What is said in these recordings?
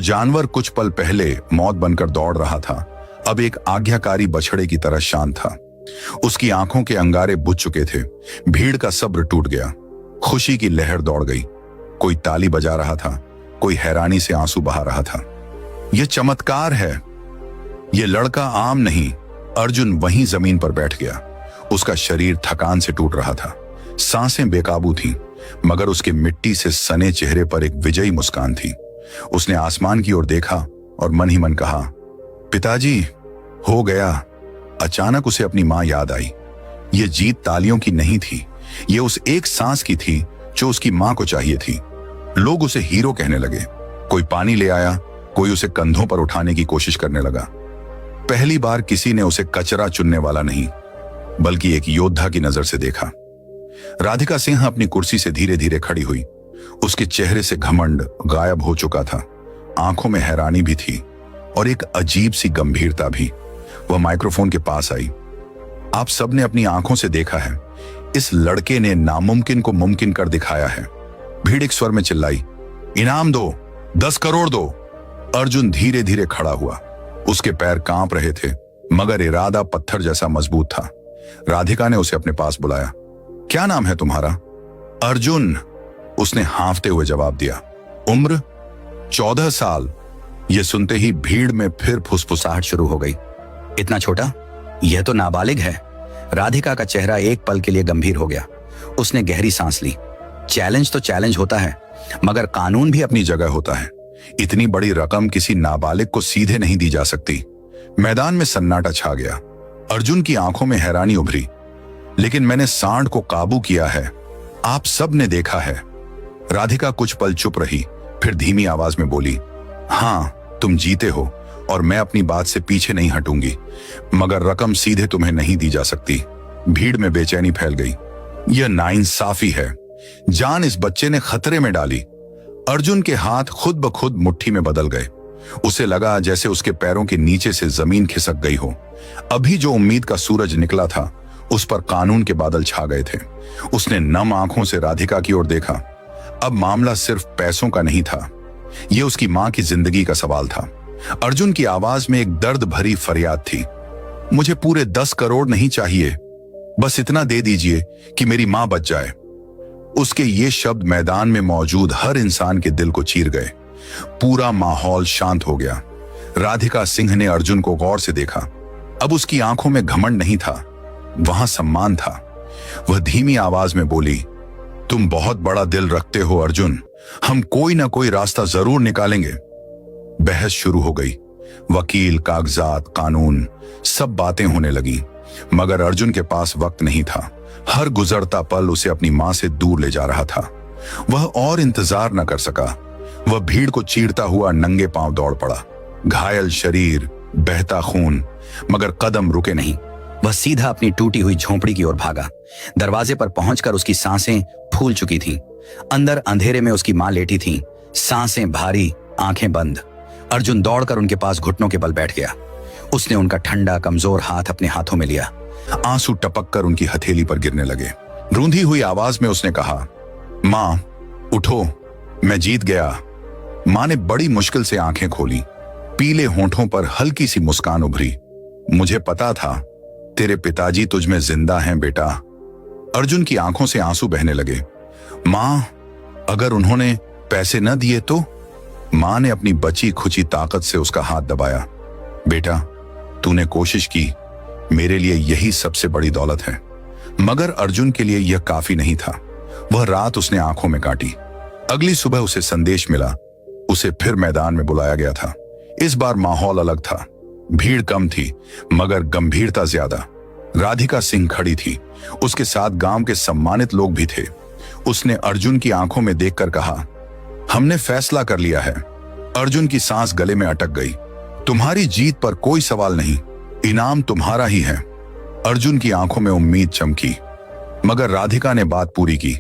जानवर कुछ पल पहले मौत बनकर दौड़ रहा था, अब एक आज्ञाकारी बछड़े की तरह शांत था। उसकी आंखों के अंगारे बुझ चुके थे। भीड़ का सब्र टूट गया। खुशी की लहर दौड़ गई। कोई ताली बजा रहा था, कोई हैरानी से आंसू बहा रहा था। यह चमत्कार है, यह लड़का आम नहीं। अर्जुन वहीं जमीन पर बैठ गया। उसका शरीर थकान से टूट रहा था, सांसें बेकाबू थीं, मगर उसके मिट्टी से सने चेहरे पर एक विजयी मुस्कान थी। उसने आसमान की ओर देखा और मन ही मन कहा, पिताजी, हो गया। अचानक उसे अपनी मां याद आई। यह जीत तालियों की नहीं थी, यह उस एक सांस की थी जो उसकी मां को चाहिए थी। लोग उसे हीरो कहने लगे। कोई पानी ले आया, कोई उसे कंधों पर उठाने की कोशिश करने लगा। पहली बार किसी ने उसे कचरा चुनने वाला नहीं, बल्कि एक योद्धा की नजर से देखा। राधिका सिंह अपनी कुर्सी से धीरे धीरे खड़ी हुई। उसके चेहरे से घमंड गायब हो चुका था। आंखों में हैरानी भी थी और एक अजीब सी गंभीरता भी। वह माइक्रोफोन के पास आई। आप सबने अपनी आंखों से देखा है, इस लड़के ने नामुमकिन को मुमकिन कर दिखाया है। भीड़ एक स्वर में चिल्लाई, इनाम दो, 10 करोड़ दो। अर्जुन धीरे धीरे खड़ा हुआ। उसके पैर कांप रहे थे, मगर इरादा पत्थर जैसा मजबूत था। राधिका ने उसे अपने पास बुलाया। क्या नाम है तुम्हारा? अर्जुन, उसने हांफते हुए जवाब दिया। उम्र? 14 साल। यह सुनते ही भीड़ में फिर फुसफुसाहट शुरू हो गई। इतना छोटा? यह तो नाबालिग है। राधिका का चेहरा एक पल के लिए गंभीर हो गया। उसने गहरी सांस ली। चैलेंज तो चैलेंज होता है, मगर कानून भी अपनी जगह होता है। इतनी बड़ी रकम किसी नाबालिग को सीधे नहीं दी जा सकती। मैदान में सन्नाटा छा गया। अर्जुन की आंखों में हैरानी उभरी। लेकिन मैंने सांड को काबू किया है, आप सब ने देखा है। राधिका कुछ पल चुप रही, फिर धीमी आवाज में बोली, हाँ, तुम जीते हो और मैं अपनी बात से पीछे नहीं हटूंगी, मगर रकम सीधे तुम्हें नहीं दी जा सकती। भीड़ में बेचैनी फैल गई। यह नाइंसाफी है। जान इस बच्चे ने खतरे में डाली। अर्जुन के हाथ खुद ब खुद मुट्ठी में बदल गए। उसे लगा जैसे उसके पैरों के नीचे से जमीन खिसक गई हो। अभी जो उम्मीद का सूरज निकला था, उस पर कानून के बादल छा गए थे। उसने नम आंखों से राधिका की ओर देखा। अब मामला सिर्फ पैसों का नहीं था, यह उसकी मां की जिंदगी का सवाल था। अर्जुन की आवाज में एक दर्द भरी फरियाद थी। मुझे पूरे 10 करोड़ नहीं चाहिए, बस इतना दे दीजिए कि मेरी मां बच जाए। उसके ये शब्द मैदान में मौजूद हर इंसान के दिल को चीर गए। पूरा माहौल शांत हो गया। राधिका सिंह ने अर्जुन को गौर से देखा। अब उसकी आंखों में घमंड नहीं था, वहां सम्मान था। वह धीमी आवाज में बोली, तुम बहुत बड़ा दिल रखते हो अर्जुन, हम कोई ना कोई रास्ता जरूर निकालेंगे। बहस शुरू हो गई। वकील, कागजात, कानून, सब बातें होने लगी, मगर अर्जुन के पास वक्त नहीं था। हर गुजरता पल उसे अपनी मां से दूर ले जा रहा था। वह और इंतजार न कर सका। वह भीड़ को चीरता हुआ नंगे पांव दौड़ पड़ा। घायल शरीर, बहता खून, मगर कदम रुके नहीं। वह सीधा अपनी टूटी हुई झोंपड़ी की ओर भागा। दरवाजे पर पहुंचकर उसकी सांसें फूल चुकी थीं। अंदर अंधेरे में उसकी मां लेटी थी, सांसें भारी, आंखें बंद। अर्जुन दौड़कर उनके पास घुटनों के बल बैठ गया। उसने उनका ठंडा कमजोर हाथ अपने हाथों में लिया। आंसू टपककर उनकी हथेली पर गिरने लगे। रूंधी हुई आवाज में उसने कहा, मां, उठो, मैं जीत गया। मां ने बड़ी मुश्किल से आंखें खोली। पीले होंठों पर हल्की सी मुस्कान उभरी। मुझे पता था तेरे पिताजी तुझ में जिंदा हैं बेटा। अर्जुन की आंखों से आंसू बहने लगे। मां, अगर उन्होंने पैसे न दिए तो? मां ने अपनी बची खुची ताकत से उसका हाथ दबाया। बेटा, तूने कोशिश की, मेरे लिए यही सबसे बड़ी दौलत है। मगर अर्जुन के लिए यह काफी नहीं था। वह रात उसने आंखों में काटी। अगली सुबह उसे संदेश मिला। उसे फिर मैदान में बुलाया गया था। इस बार माहौल अलग था। भीड़ कम थी, मगर गंभीरता ज्यादा। राधिका सिंह खड़ी थी। उसके साथ गांव के सम्मानित लोग भी थे। उसने अर्जुन की आंखों में देखकर कहा, हमने फैसला कर लिया है। अर्जुन की सांस गले में अटक गई। तुम्हारी जीत पर कोई सवाल नहीं, इनाम तुम्हारा ही है। अर्जुन की आंखों में उम्मीद चमकी, मगर राधिका ने बात पूरी की।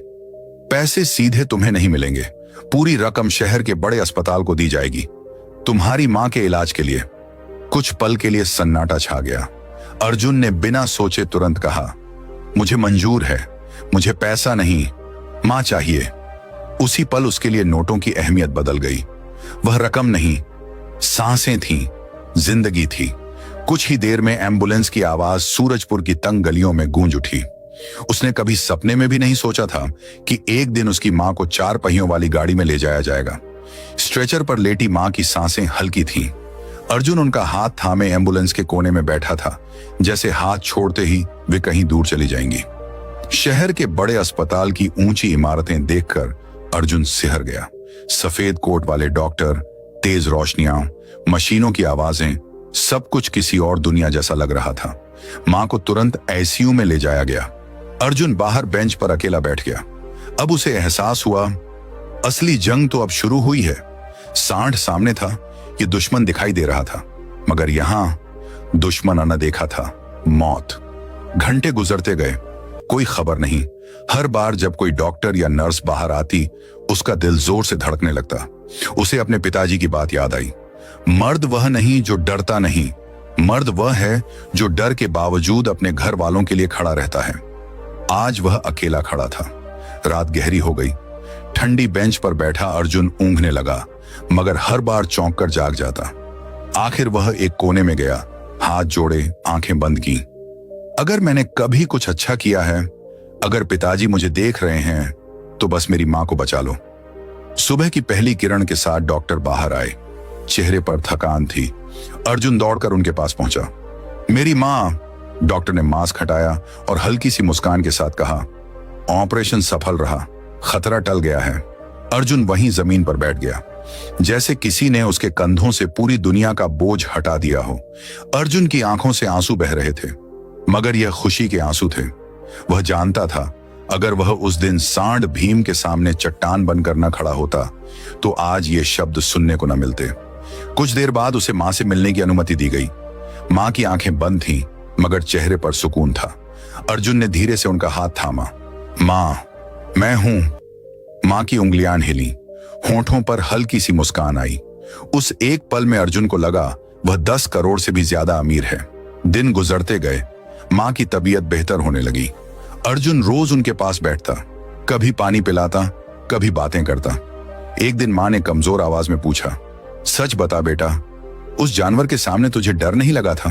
पैसे सीधे तुम्हें नहीं मिलेंगे, पूरी रकम शहर के बड़े अस्पताल को दी जाएगी, तुम्हारी मां के इलाज के लिए। कुछ पल के लिए सन्नाटा छा गया। अर्जुन ने बिना सोचे तुरंत कहा, मुझे मंजूर है, मुझे पैसा नहीं, मां चाहिए। उसी पल उसके लिए नोटों की अहमियत बदल गई। वह रकम नहीं, सांसें थीं, जिंदगी थी। कुछ ही देर में एम्बुलेंस की आवाज सूरजपुर की तंग गलियों में गूंज उठी। उसने कभी सपने में भी नहीं सोचा था कि एक दिन उसकी मां को 4 पहियों वाली गाड़ी में ले जाया जाएगा। स्ट्रेचर पर लेटी मां की सांसें हल्की थीं। अर्जुन उनका हाथ थामे एम्बुलेंस के कोने में बैठा था, जैसे हाथ छोड़ते ही वे कहीं दूर चली जाएंगी। शहर के बड़े अस्पताल की ऊंची इमारतें देखकर अर्जुन सिहर गया। सफेद कोट वाले डॉक्टर, तेज रोशनियां, मशीनों की आवाजें, सब कुछ किसी और दुनिया जैसा लग रहा था। मां को तुरंत आईसीयू में ले जाया गया। अर्जुन बाहर बेंच पर अकेला बैठ गया। अब उसे एहसास हुआ, असली जंग तो अब शुरू हुई है। सांड सामने था, ये दुश्मन दिखाई दे रहा था, मगर यहां दुश्मन अनदेखा था, मौत। घंटे गुजरते गए, कोई खबर नहीं। हर बार जब कोई डॉक्टर या नर्स बाहर आती, उसका दिल जोर से धड़कने लगता। उसे अपने पिताजी की बात याद आई। मर्द वह नहीं जो डरता नहीं, मर्द वह है जो डर के बावजूद अपने घर वालों के लिए खड़ा रहता है। आज वह अकेला खड़ा था। रात गहरी हो गई। ठंडी बेंच पर बैठा अर्जुन ऊँघने लगा, मगर हर बार चौंक कर जाग जाता। आखिर वह एक कोने में गया, हाथ जोड़े, आंखें बंद की। अगर मैंने कभी कुछ अच्छा किया है, अगर पिताजी मुझे देख रहे हैं, तो बस मेरी मां को बचा लो। सुबह की पहली किरण के साथ डॉक्टर बाहर आए। चेहरे पर थकान थी। अर्जुन दौड़कर उनके पास पहुंचा। मेरी मां, डॉक्टर ने मास्क हटाया और हल्की सी मुस्कान के साथ कहा, ऑपरेशन सफल रहा, खतरा टल गया है। अर्जुन वहीं जमीन पर बैठ गया, जैसे किसी ने उसके कंधों से पूरी दुनिया का बोझ हटा दिया हो। अर्जुन की आंखों से आंसू बह रहे थे, मगर यह खुशी के आंसू थे। वह जानता था, अगर वह उस दिन सांड भीम के सामने चट्टान बनकर न खड़ा होता, तो आज ये शब्द सुनने को न मिलते। कुछ देर बाद उसे मां से मिलने की अनुमति दी गई। मां की आंखें बंद थीं, मगर चेहरे पर सुकून था। अर्जुन ने धीरे से उनका हाथ थामा। मां, मैं हूं। मां की उंगलियां हिली, होठों पर हल्की सी मुस्कान आई। उस एक पल में अर्जुन को लगा वह 10 करोड़ से भी ज्यादा अमीर है। दिन गुजरते गए, मां की तबीयत बेहतर होने लगी। अर्जुन रोज उनके पास बैठता, कभी पानी पिलाता, कभी बातें करता। एक दिन मां ने कमजोर आवाज में पूछा, सच बता बेटा, उस जानवर के सामने तुझे डर नहीं लगा था?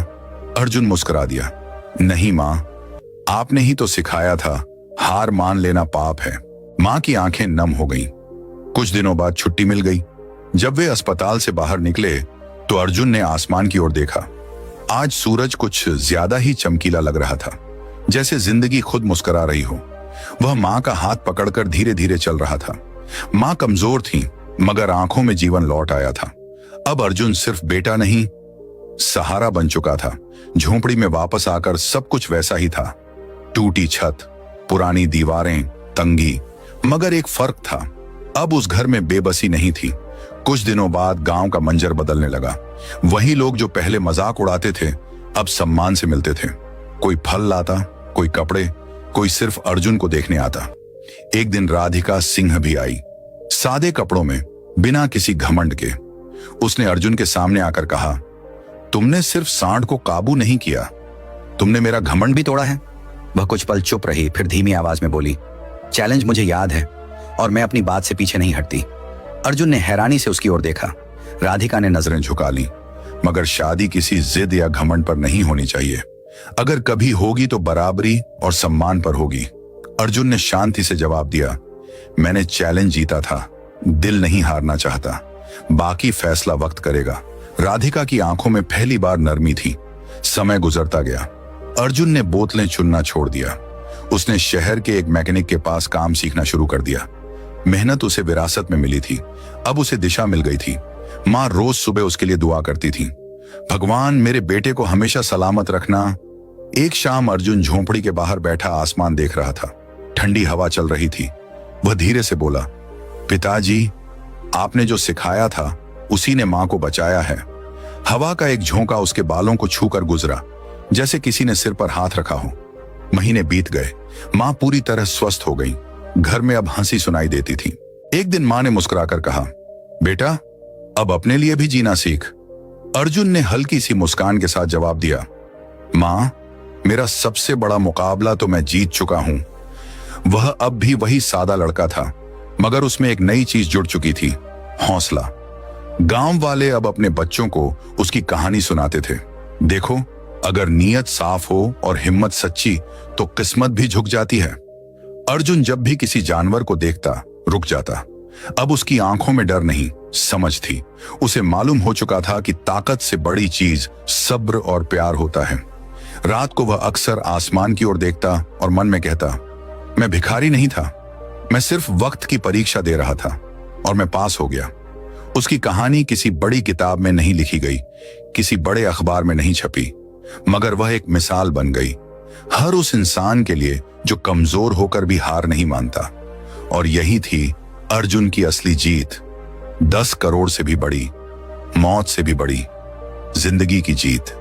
अर्जुन मुस्कुरा दिया, नहीं मां, आपने ही तो सिखाया था, हार मान लेना पाप है। मां की आंखें नम हो गईं। कुछ दिनों बाद छुट्टी मिल गई। जब वे अस्पताल से बाहर निकले, तो अर्जुन ने आसमान की ओर देखा। आज सूरज कुछ ज्यादा ही चमकीला लग रहा था, जैसे जिंदगी खुद मुस्कुरा रही हो। वह मां का हाथ पकड़कर धीरे धीरे चल रहा था। मां कमजोर थी, मगर आंखों में जीवन लौट आया था। अब अर्जुन सिर्फ बेटा नहीं, सहारा बन चुका था। झोंपड़ी में वापस आकर सब कुछ वैसा ही था। टूटी छत, पुरानी दीवारें, तंगी, मगर एक फर्क था। अब उस घर में बेबसी नहीं थी। कुछ दिनों बाद गांव का मंजर बदलने लगा। वही लोग जो पहले मजाक उड़ाते थे, अब सम्मान से मिलते थे। कोई फल लाता, कोई कपड़े, कोई सिर्फ अर्जुन को देखने आता। एक दिन राधिका सिंह भी आई, सादे कपड़ों में, बिना किसी घमंड के। उसने अर्जुन के सामने आकर कहा, तुमने सिर्फ सांड को काबू नहीं किया, तुमने मेरा घमंड भी तोड़ा है। वह कुछ पल चुप रही, फिर धीमी आवाज में बोली, चैलेंज मुझे याद है और मैं अपनी बात से पीछे नहीं हटती। अर्जुन ने हैरानी से उसकी ओर देखा। राधिका ने नजरें झुका ली, मगर शादी किसी जिद या घमंड पर नहीं होनी चाहिए। अगर कभी होगी तो बराबरी और सम्मान पर होगी। अर्जुन ने शांति से जवाब दिया, मैंने चैलेंज जीता था, दिल नहीं हारना चाहता, बाकी फैसला वक्त करेगा। राधिका की आंखों में पहली बार नरमी थी। समय गुजरता गया। अर्जुन ने बोतलें चुनना छोड़ दिया। उसने शहर के एक मैकेनिक के पास काम सीखना शुरू कर दिया। मेहनत उसे विरासत में मिली थी, अब उसे दिशा मिल गई थी। मां रोज सुबह उसके लिए दुआ करती थी, भगवान मेरे बेटे को हमेशा सलामत रखना। एक शाम अर्जुन झोंपड़ी के बाहर बैठा आसमान देख रहा था। ठंडी हवा चल रही थी। वह धीरे से बोला, पिताजी, आपने जो सिखाया था उसी ने मां को बचाया है। हवा का एक झोंका उसके बालों को छूकर गुजरा, जैसे किसी ने सिर पर हाथ रखा हो। महीने बीत गए। मां पूरी तरह स्वस्थ हो गई। घर में अब हंसी सुनाई देती थी। एक दिन मां ने मुस्कुराकर कहा, बेटा, अब अपने लिए भी जीना सीख। अर्जुन ने हल्की सी मुस्कान के साथ जवाब दिया, मां, मेरा सबसे बड़ा मुकाबला तो मैं जीत चुका हूं। वह अब भी वही सादा लड़का था, मगर उसमें एक नई चीज जुड़ चुकी थी, हौसला। गांव वाले अब अपने बच्चों को उसकी कहानी सुनाते थे। देखो, अगर नीयत साफ हो और हिम्मत सच्ची तो किस्मत भी झुक जाती है। अर्जुन जब भी किसी जानवर को देखता रुक जाता। अब उसकी आंखों में डर नहीं, समझ थी। उसे मालूम हो चुका था कि ताकत से बड़ी चीज सब्र और प्यार होता है। रात को वह अक्सर आसमान की ओर देखता और मन में कहता, मैं भिखारी नहीं था, मैं सिर्फ वक्त की परीक्षा दे रहा था और मैं पास हो गया। उसकी कहानी किसी बड़ी किताब में नहीं लिखी गई, किसी बड़े अखबार में नहीं छपी, मगर वह एक मिसाल बन गई हर उस इंसान के लिए जो कमजोर होकर भी हार नहीं मानता। और यही थी अर्जुन की असली जीत, 10 करोड़ से भी बड़ी, मौत से भी बड़ी, जिंदगी की जीत।